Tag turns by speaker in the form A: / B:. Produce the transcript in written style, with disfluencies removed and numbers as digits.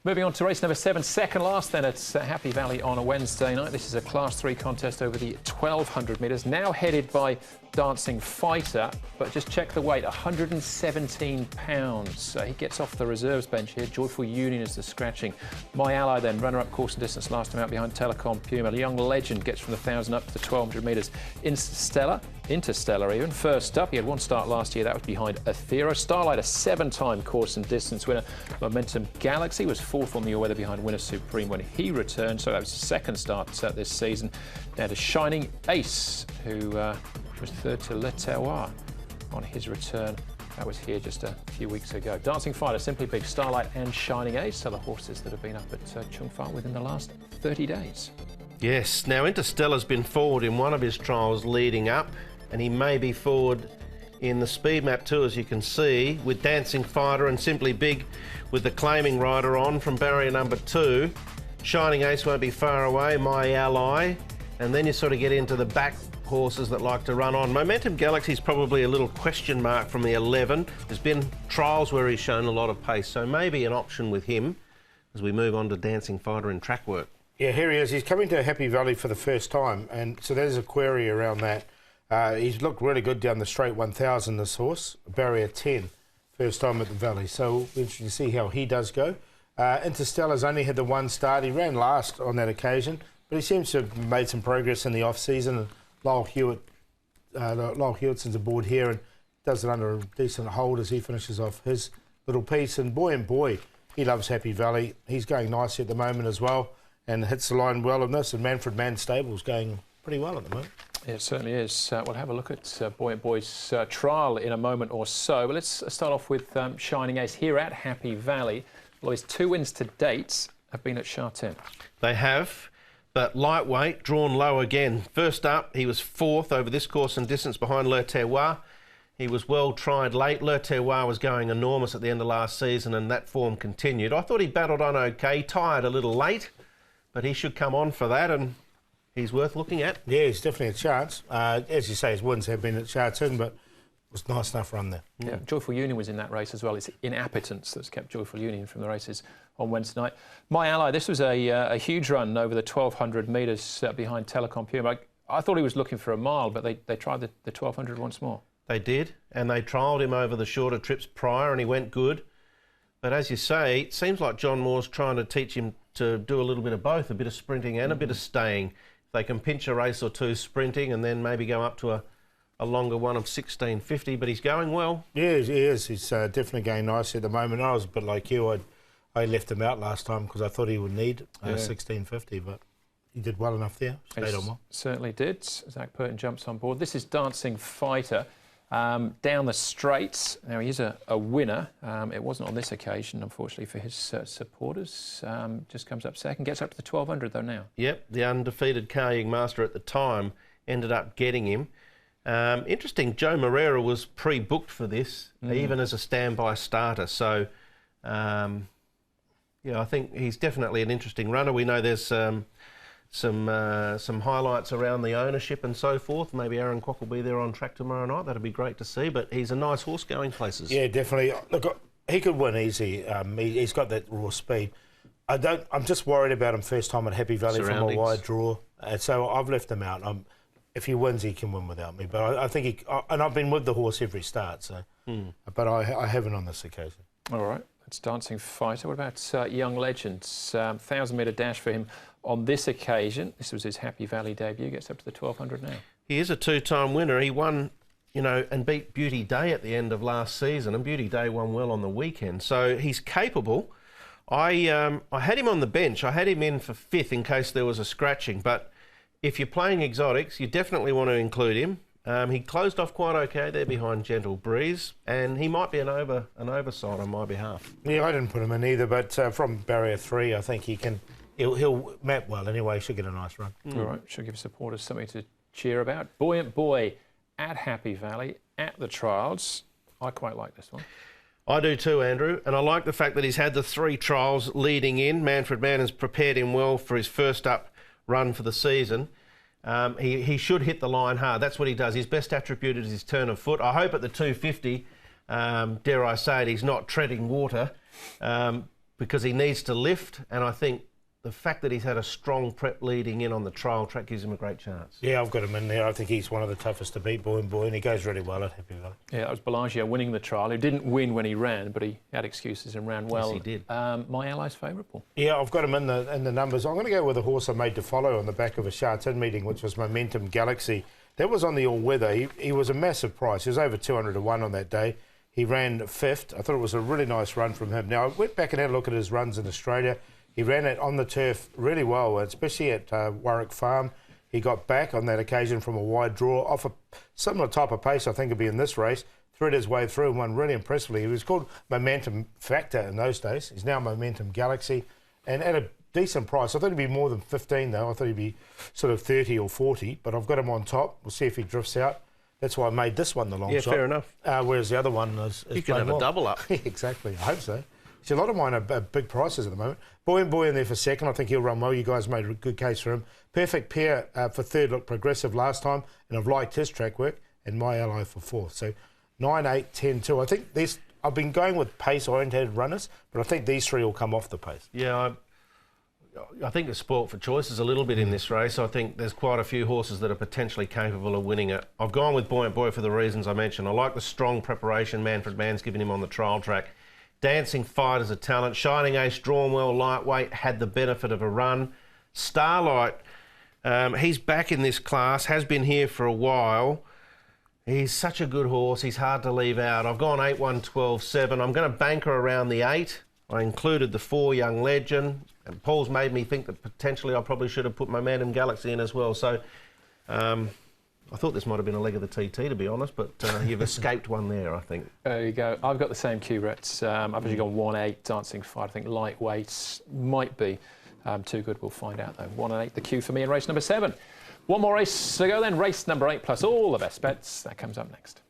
A: Moving on to race number 7, second last then at Happy Valley on a Wednesday night. This is a Class 3 contest over the 1,200 metres, now headed by Dancing Fighter, but just check the weight, 117 pounds. He gets off the reserves bench here. Joyful Union is the scratching. My Ally then, runner-up course and distance last time out behind Telecom Puma. Young Legend gets from the 1,000 up to the 1,200 metres. Interstellar even, first up. He had one start last year, that was behind Athero. Starlight, a 7-time course and distance winner. Momentum Galaxy was 4th on the all-weather behind Winner Supreme when he returned, so that was his second start this season. Now to Shining Ace, who was 3rd to Le Terroir on his return. That was here just a few weeks ago. Dancing Fighter, Simply Big, Starlight and Shining Ace are the horses that have been up at Chung Fa within the last 30 days.
B: Yes, now Interstellar's been forward in one of his trials leading up, and he may be forward in the speed map too, as you can see, with Dancing Fighter and Simply Big with the claiming rider on from barrier number 2. Shining Ace won't be far away, My Ally, and then you sort of get into the back horses that like to run on. Momentum Galaxy's probably a little question mark from the 11. There's been trials where he's shown a lot of pace, so maybe an option with him as we move on to Dancing Fighter and track work.
C: Yeah, here he is. He's coming to Happy Valley for the first time, and so there's a query around that. He's looked really good down the straight 1,000, this horse, barrier 10, first time at the Valley. So we're interested to see how he does go. Interstellar's only had the one start. He ran last on that occasion, but he seems to have made some progress in the off-season. Lyle Hewittson's aboard here and does it under a decent hold as he finishes off his little piece. And boy, he loves Happy Valley. He's going nicely at the moment as well and hits the line well in this. And Manfred Mann Stable's going pretty well at the moment.
A: Yeah, it certainly is. We'll have a look at Boy's trial in a moment or so. But let's start off with Shining Ace here at Happy Valley. Well, his 2 wins to date have been at Sha-Tin.
B: They have, but lightweight, drawn low again. First up, he was 4th over this course and distance behind Le Terroir. He was well tried late. Le Terroir was going enormous at the end of last season and that form continued. I thought he battled on okay, he tired a little late, but he should come on for that and he's worth looking at.
C: Yeah, he's definitely a chance. As you say, his wins have been at Sha-Tin, but it was a nice enough run there.
A: Yeah, Joyful Union was in that race as well. It's inappetence that's kept Joyful Union from the races on Wednesday night. My Ally, this was a huge run over the 1,200 metres behind Telecom Puma. I thought he was looking for a mile, but they tried the 1,200 once more.
B: They did, and they trialled him over the shorter trips prior, and he went good. But as you say, it seems like John Moore's trying to teach him to do a little bit of both, a bit of sprinting and a bit of staying. If they can pinch a race or two sprinting and then maybe go up to a longer one of 16.50, but he's going well.
C: Yeah, he is. He's definitely going nicely at the moment. I was a bit like you. I left him out last time because I thought he would need 16.50, but he did well enough there. Stayed on well.
A: Certainly did. Zach Purton jumps on board. This is Dancing Fighter. Down the straights. Now, he is a winner. It wasn't on this occasion, unfortunately, for his supporters. Just comes up second. Gets up to the 1,200, though, now. Yep,
B: the undefeated Carrying Master at the time ended up getting him. Interesting, Joe Moreira was pre-booked for this, even as a standby starter. So, yeah, I think he's definitely an interesting runner. We know there's some highlights around the ownership and so forth. Maybe Aaron Kwok will be there on track tomorrow night. That'd be great to see. But he's a nice horse going places.
C: Yeah, definitely. Look, he could win easy. He's got that raw speed. I'm just worried about him first time at Happy Valley from a wide draw. So I've left him out. If he wins, he can win without me. But I think and I've been with the horse every start. So, but I haven't on this occasion.
A: All right. It's Dancing Fighter. What about Young Legends? 1,000-metre dash for him on this occasion. This was his Happy Valley debut. Gets up to the 1,200 now.
B: He is a 2-time winner. He won, and beat Beauty Day at the end of last season, and Beauty Day won well on the weekend. So he's capable. I had him on the bench. I had him in for 5th in case there was a scratching. But if you're playing exotics, you definitely want to include him. He closed off quite okay there behind Gentle Breeze, and he might be an oversight on my behalf.
C: Yeah, I didn't put him in either, but from barrier 3, I think he'll map well anyway. Should get a nice run.
A: All right, should give supporters something to cheer about. Buoyant Boy at Happy Valley at the trials. I quite like this one.
B: I do too, Andrew, and I like the fact that he's had the 3 trials leading in. Manfred Mann has prepared him well for his first up run for the season. He should hit the line hard. That's what he does. His best attribute is his turn of foot. I hope at the 250, dare I say it, he's not treading water. because he needs to lift, and I think the fact that he's had a strong prep leading in on the trial track gives him a great chance.
C: Yeah, I've got him in there. I think he's one of the toughest to beat, Boy, and he goes really well at Happy Valley.
A: Yeah, that was Bellagio winning the trial. He didn't win when he ran, but he had excuses and ran well.
B: Yes, he did.
A: My ally's favourite, Paul.
C: Yeah, I've got him in the numbers. I'm going to go with a horse I made to follow on the back of a Sharton meeting, which was Momentum Galaxy. That was on the all-weather. He was a massive price. He was over 200 to 1 on that day. He ran 5th. I thought it was a really nice run from him. Now, I went back and had a look at his runs in Australia. He ran it on the turf really well, especially at Warwick Farm. He got back on that occasion from a wide draw off a similar type of pace, I think, would be in this race. Threaded his way through and won really impressively. He was called Momentum Factor in those days. He's now Momentum Galaxy, and at a decent price. I thought he'd be more than 15, though. I thought he'd be sort of 30 or 40, but I've got him on top. We'll see if he drifts out. That's why I made this one the long shot.
B: Yeah, fair enough.
C: Whereas the other one is
B: you can have a double up.
C: Exactly. I hope so. See, a lot of mine are big prices at the moment. Boy in there for second. I think he'll run well. You guys made a good case for him. Perfect pair for third. Looked progressive last time, and I've liked his track work. And my ally for fourth. So 9, 8, 10, 2. I think I've been going with pace-oriented runners, but I think these three will come off the pace.
B: Yeah, I think the sport for choice is a little bit in this race. I think there's quite a few horses that are potentially capable of winning it. I've gone with Buoyant Boy for the reasons I mentioned. I like the strong preparation Manfred Mann's given him on the trial track. Dancing Fight is a talent. Shining Ace, drawn well, lightweight, had the benefit of a run. Starlight, he's back in this class, has been here for a while. He's such a good horse, he's hard to leave out. I've gone 8, 1, 12, 7. I'm going to banker around the 8. I included the 4 Young Legend, and Paul's made me think that potentially I probably should have put Momentum Galaxy in as well. So I thought this might have been a leg of the TT, to be honest, but you've escaped one there, I think.
A: There you go. I've got the same cue, Rhett. I've actually gone 1, 8, Dancing Fight. I think lightweights might be too good. We'll find out, though. 1 and 8, the cue for me in race number 7. One more race to go then. Race number 8 plus all the best bets. That comes up next.